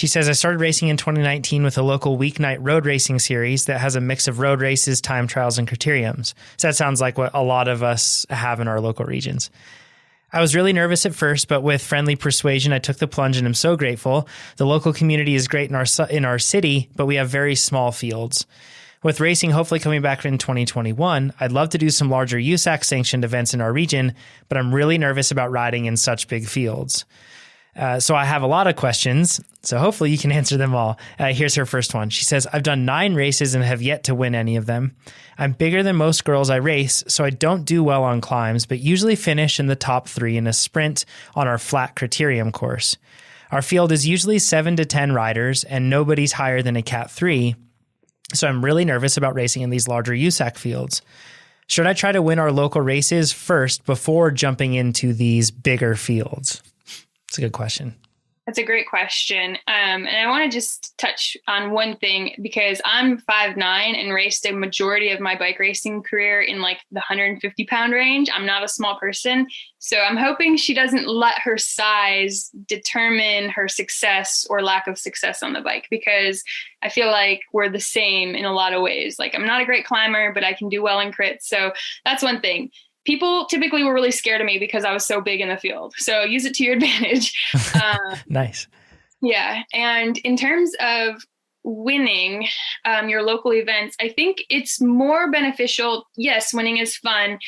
She says, I started racing in 2019 with a local weeknight road racing series that has a mix of road races, time trials, and criteriums. So that sounds like what a lot of us have in our local regions. I was really nervous at first, but with friendly persuasion, I took the plunge and am so grateful. The local community is great in our city, but we have very small fields. With racing hopefully coming back in 2021, I'd love to do some larger USAC sanctioned events in our region, but I'm really nervous about riding in such big fields. So I have a lot of questions, so hopefully you can answer them all. Here's her first one. She says, I've done 9 races and have yet to win any of them. I'm bigger than most girls I race, so I don't do well on climbs, but usually finish in the top 3 in a sprint on our flat criterium course. Our field is usually 7 to 10 riders, and nobody's higher than a Cat 3, so I'm really nervous about racing in these larger USAC fields. Should I try to win our local races first before jumping into these bigger fields? It's a good question. That's a great question. And I want to just touch on one thing because I'm 5'9" and raced a majority of my bike racing career in like the 150 pound range. I'm not a small person. So I'm hoping she doesn't let her size determine her success or lack of success on the bike, because I feel like we're the same in a lot of ways. Like I'm not a great climber, but I can do well in crits. So that's one thing. People typically were really scared of me because I was so big in the field. So use it to your advantage. Nice. Yeah. And in terms of winning your local events, I think it's more beneficial. Yes, winning is fun,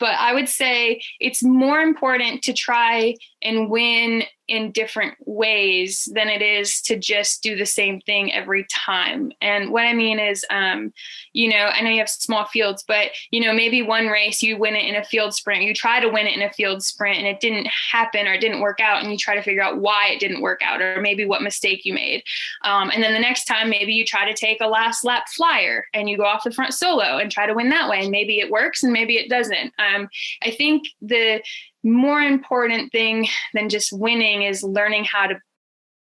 but I would say it's more important to try and win in different ways than it is to just do the same thing every time. And what I mean is, I know you have small fields, but, maybe one race you win it in a field sprint, you try to win it in a field sprint and it didn't happen or it didn't work out. And you try to figure out why it didn't work out or maybe what mistake you made. And then the next time, maybe you try to take a last lap flyer and you go off the front solo and try to win that way. And maybe it works and maybe it doesn't. I think the more important thing than just winning is learning how to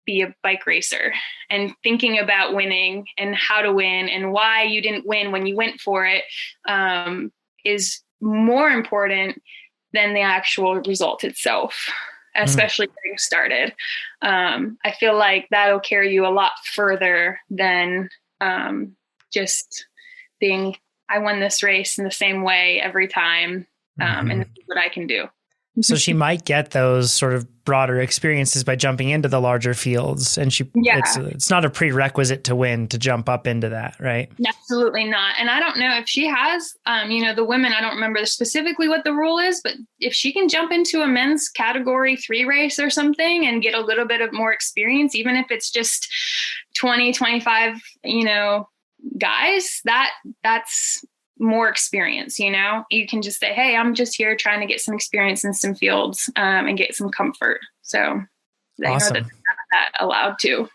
be a bike racer and thinking about winning and how to win and why you didn't win when you went for it is more important than the actual result itself, especially getting started. I feel like that'll carry you a lot further than just being, I won this race in the same way every time. And this is what I can do. So she might get those sort of broader experiences by jumping into the larger fields. And it's not a prerequisite to win to jump up into that, right? Absolutely not. And I don't know if she has, the women, I don't remember specifically what the rule is, but if she can jump into a men's category 3 race or something and get a little bit of more experience, even if it's just 20, 25, guys, that's more experience. You can just say, hey, I'm just here trying to get some experience in some fields and get some comfort. So they awesome. know that allowed to.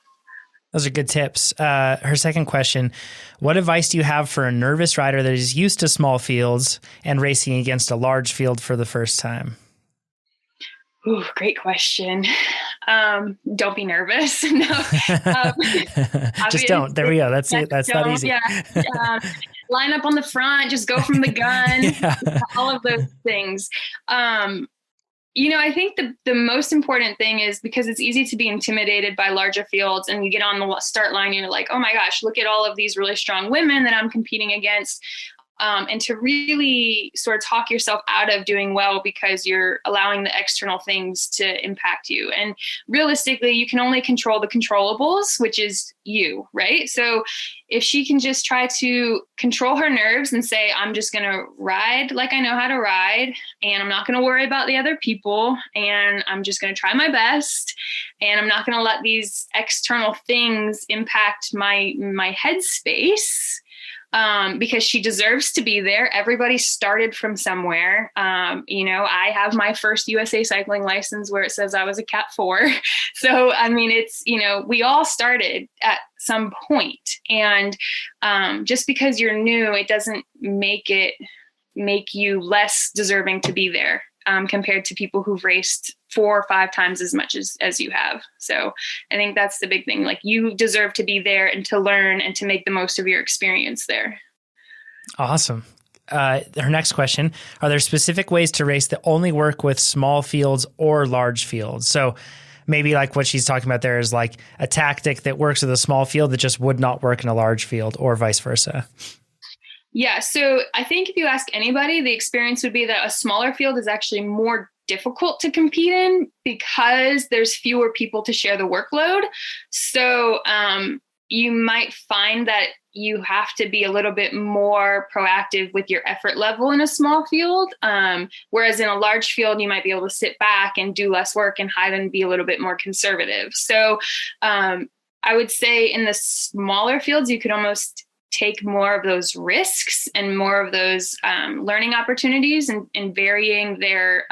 Those are good tips. Her second question, what advice do you have for a nervous rider that is used to small fields and racing against a large field for the first time? Ooh, great question. Don't be nervous. No, just don't. There we go. That's it. That's not easy. Yeah. Line up on the front, just go from the gun, all of those things. I think the most important thing is because it's easy to be intimidated by larger fields and you get on the start line, you're like, oh my gosh, look at all of these really strong women that I'm competing against. And to really sort of talk yourself out of doing well because you're allowing the external things to impact you. And realistically, you can only control the controllables, which is you, right? So if she can just try to control her nerves and say, I'm just going to ride like I know how to ride, and I'm not going to worry about the other people, and I'm just going to try my best, and I'm not going to let these external things impact my headspace. Because she deserves to be there. Everybody started from somewhere. I have my first USA cycling license where it says I was a Cat 4. So, it's, we all started at some point. And just because you're new, it doesn't make you less deserving to be there compared to people who've raced 4 or 5 times as much as you have. So I think that's the big thing. Like, you deserve to be there and to learn and to make the most of your experience there. Awesome. Her next question, are there specific ways to race that only work with small fields or large fields? So maybe like what she's talking about there is like a tactic that works with a small field that just would not work in a large field, or vice versa. Yeah. So I think if you ask anybody, the experience would be that a smaller field is actually more difficult to compete in because there's fewer people to share the workload. So you might find that you have to be a little bit more proactive with your effort level in a small field. Whereas in a large field, you might be able to sit back and do less work and hide and be a little bit more conservative. So I would say in the smaller fields, you could almost take more of those risks and more of those learning opportunities and varying their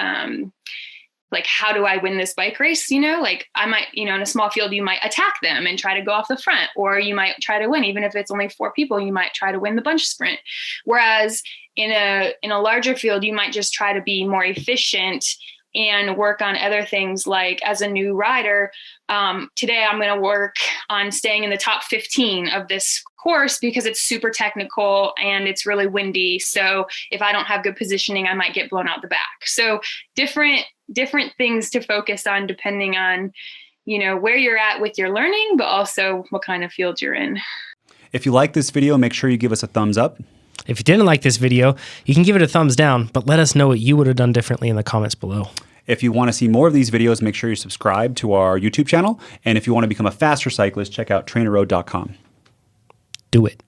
like, how do I win this bike race? Like I might, in a small field, you might attack them and try to go off the front, or you might try to win. Even if it's only 4 people, you might try to win the bunch sprint. Whereas in a larger field, you might just try to be more efficient and work on other things. Like as a new rider, today I'm going to work on staying in the top 15 of this course because it's super technical and it's really windy. So if I don't have good positioning, I might get blown out the back. So different things to focus on depending on, where you're at with your learning, but also what kind of field you're in. If you like this video, make sure you give us a thumbs up. If you didn't like this video, you can give it a thumbs down, but let us know what you would have done differently in the comments below. If you want to see more of these videos, make sure you subscribe to our YouTube channel. And if you want to become a faster cyclist, check out TrainerRoad.com. Do it.